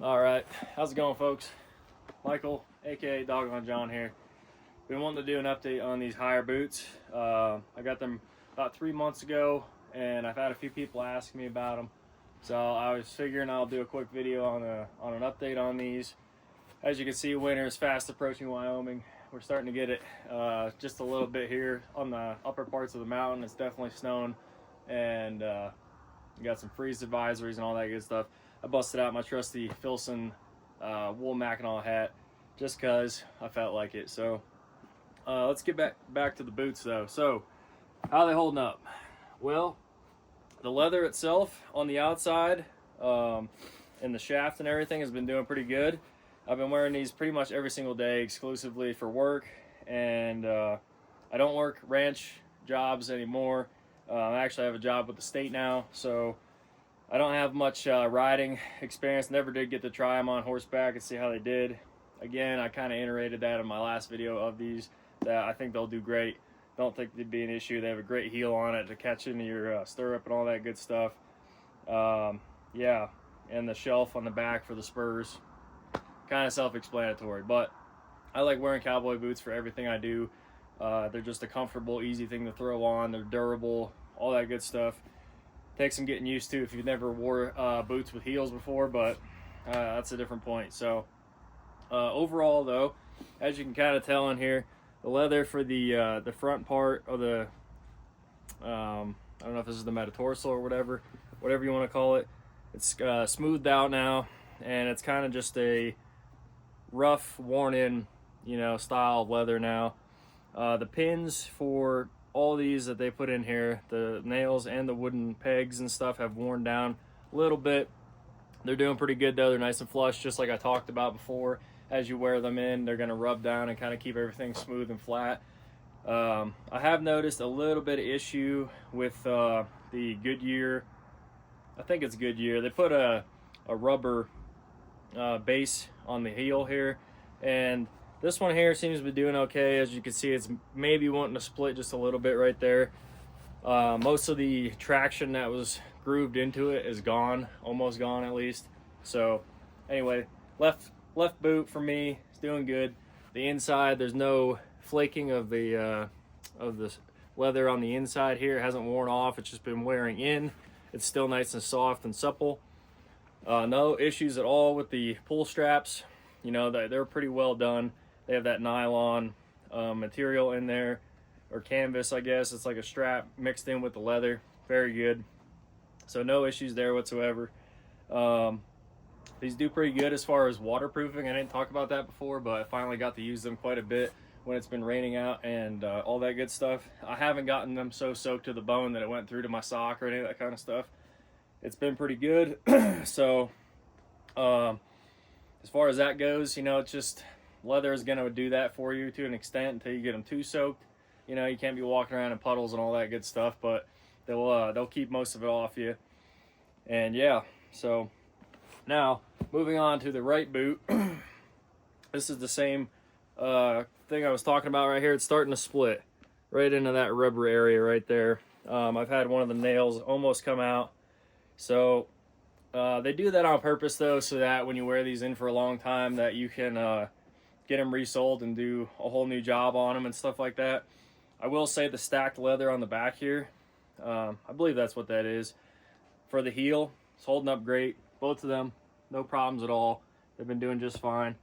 All right, how's it going, folks? Michael, aka Doggone John here. Been wanting to do an update on these HYER boots. I got them about 3 months ago, and I've had a few people ask me about them. So I was figuring I'll do a quick video on an update on these. As you can see, winter is fast approaching Wyoming. We're starting to get it just a little bit here on the upper parts of the mountain. It's definitely snowing, and you got some freeze advisories and all that good stuff. I busted out my trusty Filson wool Mackinac hat just because I felt like it. So let's get back to the boots though. So how are they holding up? Well, the leather itself on the outside and the shaft and everything has been doing pretty good. I've been wearing these pretty much every single day exclusively for work, and I don't work ranch jobs anymore. I actually have a job with the state now, so I don't have much riding experience. Never did get to try them on horseback and see how they did. Again, I kind of iterated that in my last video of these, that I think they'll do great. Don't think they'd be an issue. They have a great heel on it to catch into your stirrup and all that good stuff. Yeah, and the shelf on the back for the spurs. Kind of self-explanatory, but I like wearing cowboy boots for everything I do. They're just a comfortable, easy thing to throw on. They're durable, all that good stuff. Takes some getting used to if you've never wore boots with heels before, but that's a different point. So overall though, as you can kind of tell in here, the leather for the front part of the I don't know if this is the metatarsal or whatever you want to call it, it's smoothed out now, and it's kind of just a rough, worn in, style of leather now. The pins for all these that they put in here, the nails and the wooden pegs and stuff, have worn down a little bit. They're doing pretty good though. They're nice and flush, just like I talked about before. As you wear them in, they're going to rub down and kind of keep everything smooth and flat. I have noticed a little bit of issue with the Goodyear. I think it's Goodyear. They put a rubber base on the heel here, and this one here seems to be doing okay. As you can see, it's maybe wanting to split just a little bit right there. Most of the traction that was grooved into it is gone, almost gone at least. So anyway, left boot for me is doing good. The inside, there's no flaking of the leather on the inside here. It hasn't worn off. It's just been wearing in. It's still nice and soft and supple. No issues at all with the pull straps. They're pretty well done. They have that nylon material in there, or canvas, I guess. It's like a strap mixed in with the leather. Very good. So no issues there whatsoever. These do pretty good as far as waterproofing. I didn't talk about that before, but I finally got to use them quite a bit when it's been raining out and all that good stuff. I haven't gotten them so soaked to the bone that it went through to my sock or any of that kind of stuff. It's been pretty good. So as far as that goes, it's just leather is going to do that for you to an extent until you get them too soaked. You can't be walking around in puddles and all that good stuff, but they'll keep most of it off you. And yeah, so now moving on to the right boot. This is the same thing I was talking about right here. It's starting to split right into that rubber area right there. I've had one of the nails almost come out. So they do that on purpose though, so that when you wear these in for a long time, that you can get them resold and do a whole new job on them and stuff like that. I will say the stacked leather on the back here, I believe that's what that is, for the heel, it's holding up great. Both of them, no problems at all. They've been doing just fine.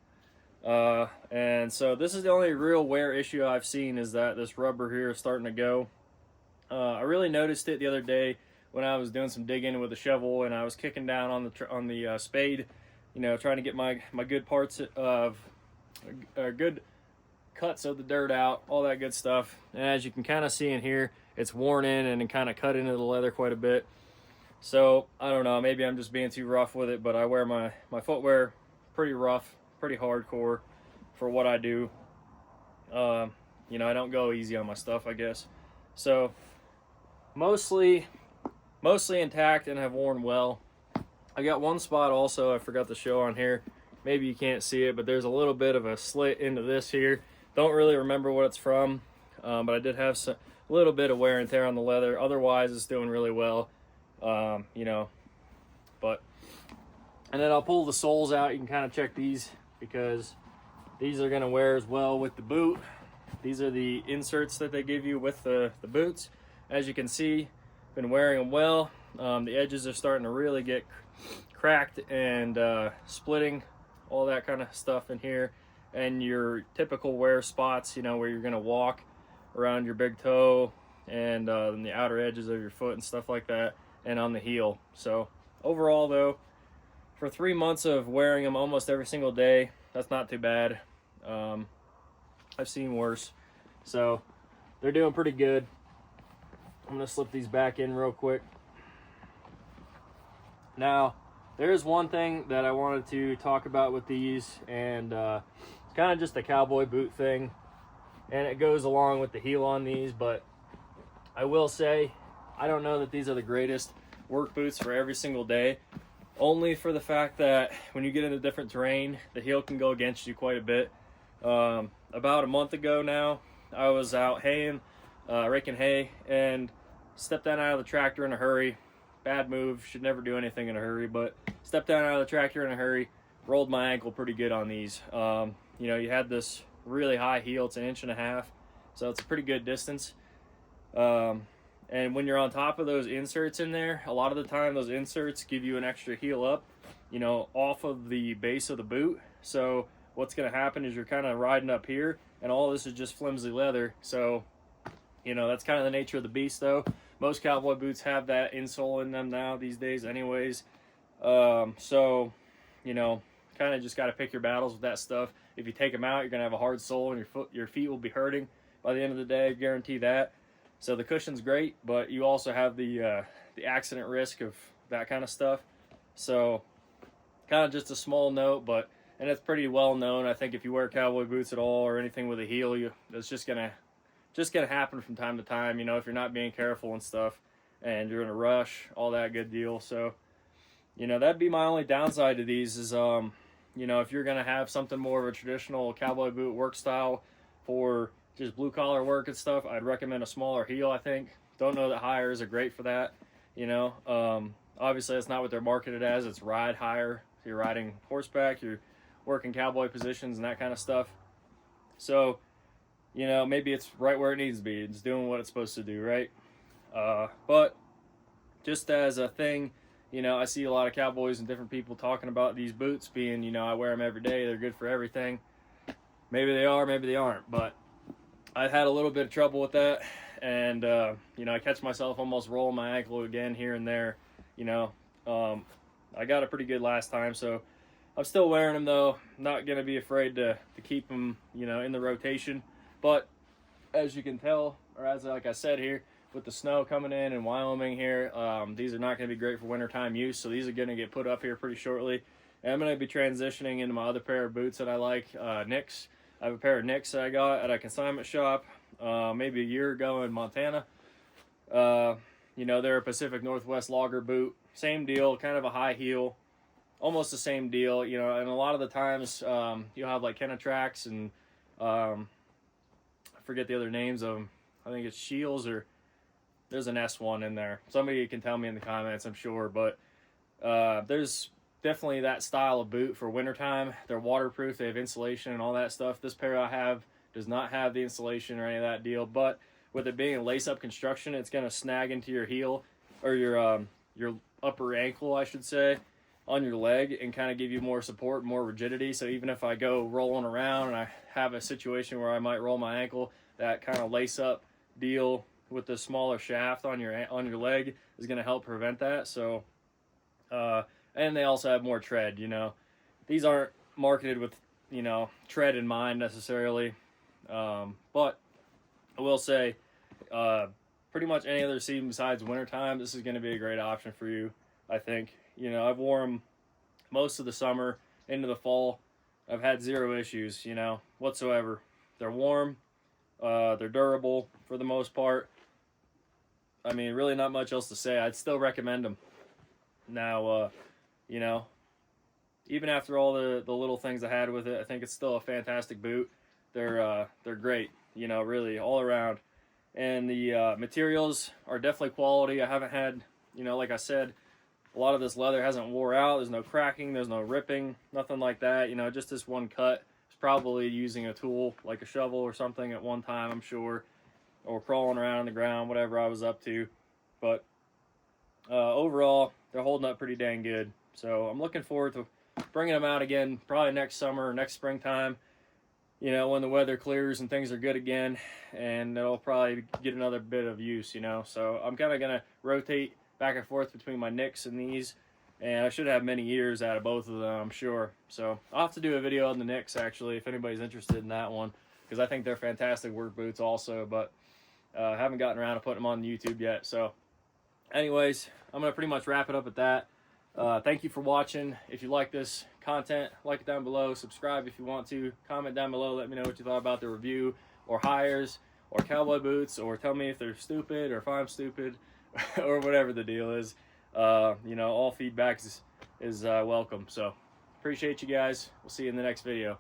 And so this is the only real wear issue I've seen, is that this rubber here is starting to go. I really noticed it the other day when I was doing some digging with a shovel, and I was kicking down on the spade, trying to get my good parts of good cuts of the dirt out, all that good stuff. And as you can kind of see in here, it's worn in and kind of cut into the leather quite a bit. So I don't know, maybe I'm just being too rough with it, but I wear my footwear pretty rough, pretty hardcore for what I do. I don't go easy on my stuff, I guess. So mostly intact and have worn well. I got one spot also I forgot to show on here. Maybe you can't see it, but there's a little bit of a slit into this here. Don't really remember what it's from, but I did have a little bit of wear and tear on the leather. Otherwise, it's doing really well. But And then I'll pull the soles out. You can kind of check these because these are going to wear as well with the boot. These are the inserts that they give you with the boots. As you can see, been wearing them well. The edges are starting to really get cracked and splitting, all that kind of stuff in here. And your typical wear spots, you know, where you're going to walk around your big toe and the outer edges of your foot and stuff like that, and on the heel. So overall though, for 3 months of wearing them almost every single day, that's not too bad. I've seen worse. So they're doing pretty good. I'm going to slip these back in real quick. Now, there's one thing that I wanted to talk about with these, and it's kind of just a cowboy boot thing, and it goes along with the heel on these, but I will say, I don't know that these are the greatest work boots for every single day, only for the fact that when you get into different terrain, the heel can go against you quite a bit. About a month ago now, I was out haying, raking hay, and stepped down out of the tractor in a hurry. Bad move, should never do anything in a hurry, but stepped down out of the tractor in a hurry, rolled my ankle pretty good on these. You know, you had this really high heel, it's 1.5 inches, so it's a pretty good distance. And when you're on top of those inserts in there, a lot of the time those inserts give you an extra heel up, you know, off of the base of the boot. So what's going to happen is you're kind of riding up here, and all this is just flimsy leather. So, you know, that's kind of the nature of the beast though. Most cowboy boots have that insole in them now these days anyways. So, you know, kind of just got to pick your battles with that stuff. If you take them out, you're going to have a hard sole, and your feet will be hurting by the end of the day, I guarantee that. So the cushion's great, but you also have the accident risk of that kind of stuff. So kind of just a small note, but, and it's pretty well known. I think if you wear cowboy boots at all or anything with a heel, it's just gonna happen from time to time, you know, if you're not being careful and stuff, and you're in a rush, all that good deal. So, you know, that'd be my only downside to these is, you know, if you're gonna have something more of a traditional cowboy boot work style for just blue collar work and stuff, I'd recommend a smaller heel, I think. Don't know that HYERs are great for that, you know. Obviously that's not what they're marketed as. It's ride HYER. You're riding horseback, you're working cowboy positions and that kind of stuff. So, you know, maybe it's right where it needs to be. It's doing what it's supposed to do, right? But just as a thing, you know, I see a lot of cowboys and different people talking about these boots being, you know, I wear them every day, they're good for everything. Maybe they are, maybe they aren't, but I've had a little bit of trouble with that, and you know, I catch myself almost rolling my ankle again here and there. You know, I got it pretty good last time, so I'm still wearing them though. Not gonna be afraid to keep them, you know, in the rotation. But as you can tell, or as like I said here, with the snow coming in Wyoming here, these are not gonna be great for wintertime use. So these are gonna get put up here pretty shortly. And I'm gonna be transitioning into my other pair of boots that I like, Nicks. I have a pair of Nicks that I got at a consignment shop maybe a year ago in Montana. You know, they're a Pacific Northwest logger boot. Same deal, kind of a high heel. Almost the same deal, you know, and a lot of the times you'll have like Kenetracks and I forget the other names of them. I think it's Shields, or there's an S1 in there. Somebody can tell me in the comments, I'm sure, but there's definitely that style of boot for wintertime. They're waterproof, they have insulation and all that stuff. This pair I have does not have the insulation or any of that deal, but with it being a lace-up construction, it's going to snag into your heel, or your upper ankle, I should say, on your leg, and kind of give you more support, more rigidity. So even if I go rolling around and I have a situation where I might roll my ankle, that kind of lace-up deal with the smaller shaft on your leg is going to help prevent that. So and they also have more tread, you know. These aren't marketed with, you know, tread in mind necessarily. But I will say, pretty much any other season besides wintertime, this is going to be a great option for you, I think. You know, I've worn them most of the summer into the fall. I've had zero issues, you know, whatsoever. They're warm. They're durable for the most part. I mean, really not much else to say. I'd still recommend them. Now, you know, even after all the little things I had with it, I think it's still a fantastic boot. They're great, you know, really all around. And the materials are definitely quality. I haven't had, you know, like I said, a lot of this leather hasn't wore out. There's no cracking, there's no ripping, nothing like that. You know, just this one cut. It's probably using a tool like a shovel or something at one time, I'm sure, or crawling around on the ground, whatever I was up to. But overall, they're holding up pretty dang good. So I'm looking forward to bringing them out again, probably next summer or next springtime, you know, when the weather clears and things are good again, and it'll probably get another bit of use, you know. So I'm kind of going to rotate back and forth between my Nicks and these, and I should have many years out of both of them, I'm sure. So I'll have to do a video on the Nicks, actually, if anybody's interested in that one, because I think they're fantastic work boots also, but I haven't gotten around to putting them on YouTube yet. So anyways, I'm going to pretty much wrap it up at that. Thank you for watching. If you like this content, like it down below, subscribe if you want to, comment down below, let me know what you thought about the review, or HYERs, or cowboy boots, or tell me if they're stupid, or if I'm stupid, or whatever the deal is. You know, all feedback is welcome. So appreciate you guys. We'll see you in the next video.